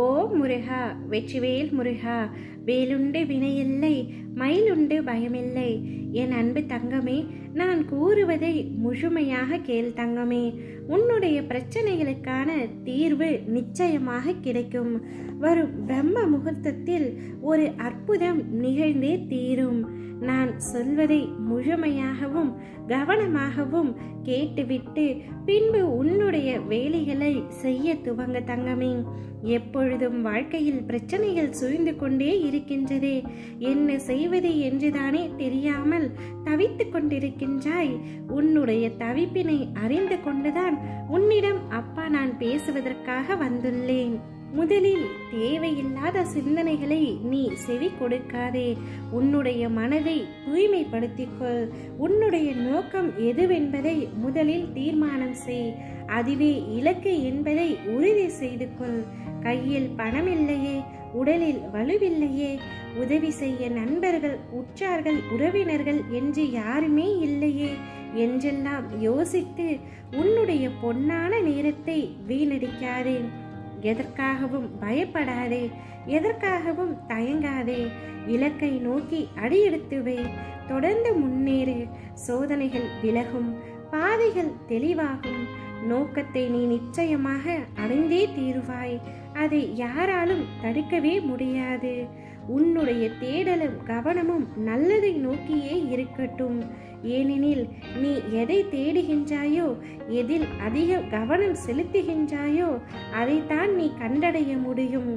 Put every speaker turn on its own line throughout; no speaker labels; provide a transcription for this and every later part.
ஓ முருகா, வெற்றிவேல் முருகா, வேலுண்டு வினையில்லை, மயிலுண்டு பயமில்லை. என் அன்பு தங்கமே, நான் கூறுவதை முழுமையாக கேள் தங்கமே. உன்னுடைய பிரச்சனைகளுக்கான தீர்வு நிச்சயமாக கிடைக்கும். வரும் பிரம்ம முகூர்த்தத்தில் ஒரு அற்புதம் நிகழ்ந்தே தீரும். நான் சொல்வதை முழுமையாகவும் கவனமாகவும் கேட்டுவிட்டு பின்பு உன்னுடைய வேலைகளை செய்ய துவங்க தங்கமே. எப்பொழுதும் வாழ்க்கையில் பிரச்சனைகள் சூழ்ந்து கொண்டே இருக்கின்றதே, என்ன செய்வது என்றுதானே தெரியாமல் தவித்து கொண்டிருக்கின்றாய். உன்னுடைய தவிப்பினை அறிந்து கொண்டுதான் உன்னிடம் அப்பா நான் பேசுவதற்காக வந்துள்ளேன். முதலில் தேவையில்லாத சிந்தனைகளை நீ செவி கொடுக்காதே. உன்னுடைய மனதை தூய்மைப்படுத்திக்கொள். உன்னுடைய நோக்கம் எதுவென்பதை முதலில் தீர்மானம் செய். அதுவே இலக்கு என்பதை உறுதி செய்து கொள். கையில் பணம் இல்லையே, உடலில் வலுவில்லையே, உதவி செய்ய நண்பர்கள், உற்றார்கள், உறவினர்கள் என்று யாருமே இல்லையே என்றெல்லாம் யோசித்து உன்னுடைய பொன்னான நேரத்தை வீணடிக்காதே. எதற்காகவும் பயப்படாதே, எதற்காகவும் தயங்காதே. இலக்கை நோக்கி அடியெடுத்து வை. தொடர்ந்து முன்னேறு. சோதனைகள் விலகும், பாதைகள் தெளிவாகும். நோக்கத்தை நீ நிச்சயமாக அடைந்தே தீருவாய். அதை யாராலும் தடுக்கவே முடியாது. உன்னுடைய தேடலும் கவனமும் நல்லதை நோக்கியே இருக்கட்டும். ஏனெனில் நீ எதை தேடுகின்றாயோ, எதில் அதிக கவனம் செலுத்துகின்றாயோ அதைத்தான் நீ கண்டடைய முடியும்.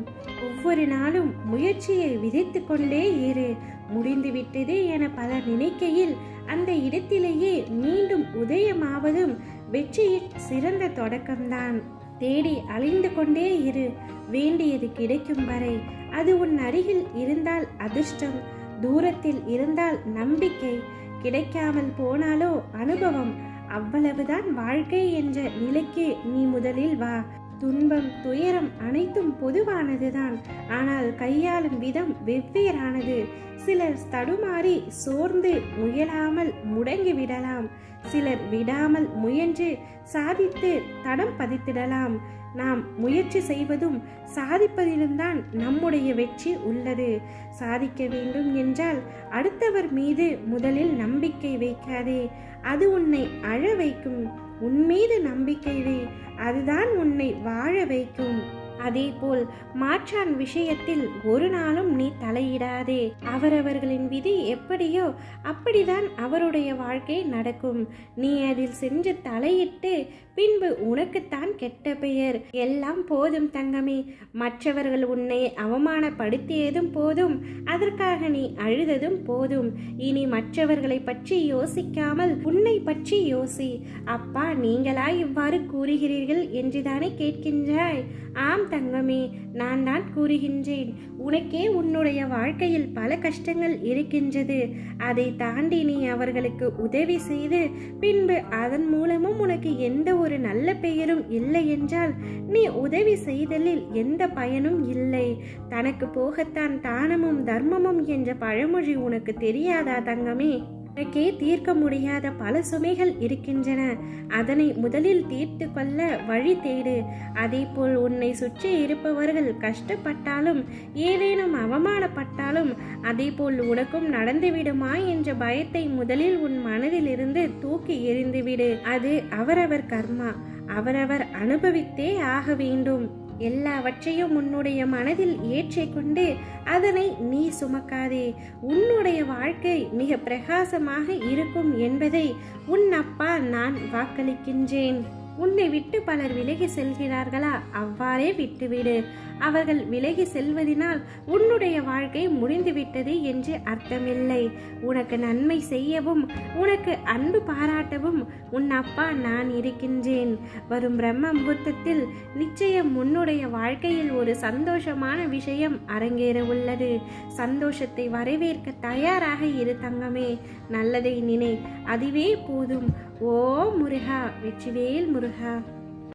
ஒவ்வொரு நாளும் முயற்சியை விதைத்து கொண்டே இரு. முடிந்துவிட்டதே என பலர் நினைக்கையில் அந்த இடத்திலேயே மீண்டும் உதயமாவதும் வெற்றியின் சிறந்த தொடக்கம்தான். தேடி அலைந்து கொண்டே இரு. வேண்டியது கிடைக்கும் வரை. அது உன் அருகில் இருந்தால் அதிர்ஷ்டம், தூரத்தில் இருந்தால் நம்பிக்கை, கிடைக்காமல் போனாலோ அனுபவம். அவ்வளவுதான் வாழ்க்கை என்ற நிலைக்கு நீ முதலில் வா. துன்பம், துயரம் அனைத்தும் பொதுவானதுதான். ஆனால் கையாளும் விதம் வெவ்வேறானது. சிலர் தடுமாறி சோர்ந்து முயலாமல் முடங்கி விடலாம். சிலர் விடாமல் முயன்று சாதித்து தடம் பதித்திடலாம். நாம் முயற்சி செய்வதும் சாதிப்பதிலும் தான் நம்முடைய வெற்றி உள்ளது. சாதிக்க வேண்டும் என்றால் அடுத்தவர் மீது முதலில் நம்பிக்கை வைக்காதே. அது உன்னை அழ வைக்கும். உன் மீது நம்பிக்கை வை. அதுதான் உன்னை வாழ வைக்கும். அதேபோல் மாற்றான் விஷயத்தில் ஒரு நாளும் நீ தலையிடாதே. அவரவர்களின் விதி எப்படியோ அப்படிதான் அவருடைய வாழ்க்கை நடக்கும். நீ அதில் சென்று தலையிட்டு பின்பு உனக்குத்தான் கெட்ட பெயர். எல்லாம் போதும் தங்கமே. மற்றவர்கள் உன்னை அவமானப்படுத்தியதும் போதும், அதற்காக நீ அழுததும் போதும். இனி மற்றவர்களை பற்றி யோசிக்காமல் உன்னை பற்றி யோசி. அப்பா, நீங்களா இவ்வாறு கூறுகிறீர்கள் என்றுதானே கேட்கின்றாய்? ஆம் தங்கமே, நான் தான் கூறுகின்றேன். உனக்கே உன்னுடைய வாழ்க்கையில் பல கஷ்டங்கள் இருக்கின்றது. அதை தாண்டி நீ அவர்களுக்கு உதவி செய்து பின்பு அதன் மூலமும் உனக்கு எந்த ஒரு நல்ல பெயரும் இல்லை என்றால் நீ உதவி செய்தலில் எந்த பயனும் இல்லை. தனக்கு போகத்தான் தானமும் தர்மமும் என்ற பழமொழி உனக்கு தெரியாதா தங்கமே? உனக்கே தீர்க்க முடியாத பல சுமைகள் இருக்கின்றன. அதனை முதலில் தீர்த்து கொள்ள வழி தேடு. அதேபோல் உன்னை சுற்றி இருப்பவர்கள் கஷ்டப்பட்டாலும் ஏதேனும் அவமானப்பட்டாலும் அதேபோல் உனக்கும் நடந்துவிடுமா என்ற பயத்தை முதலில் உன் மனதிலிருந்து தூக்கி எறிந்துவிடு. அது அவரவர் கர்மா. அவரவர் அனுபவித்தே ஆக வேண்டும். எல்லாவற்றையும் உன்னுடைய மனதில் ஏற்றிக்கொண்டு அதனை நீ சுமக்காதே. உன்னுடைய வாழ்க்கை மிக பிரகாசமாக இருக்கும் என்பதை உன் அப்பா நான் வாக்களிக்கின்றேன். உன்னை விட்டு பலர் விலகி செல்கிறார்களா? அவ்வாறே விட்டுவிடு. அவர்கள் விலகி செல்வதனால் உன்னுடைய வாழ்க்கை முடிந்துவிட்டது என்று அர்த்தமில்லை. உனக்கு நன்மை செய்யவும் உனக்கு அன்பு பாராட்டவும் உன் அப்பா நான் இருக்கின்றேன். வரும் பிரம்ம முகூர்த்தத்தில் நிச்சயம் உன்னுடைய வாழ்க்கையில் ஒரு சந்தோஷமான விஷயம் அரங்கேற உள்ளது. சந்தோஷத்தை வரவேற்க தயாராக இரு தங்கமே. நல்லதை நினை, அதுவே போதும். ஓ முருகா, வெற்றிவேல் முருகா.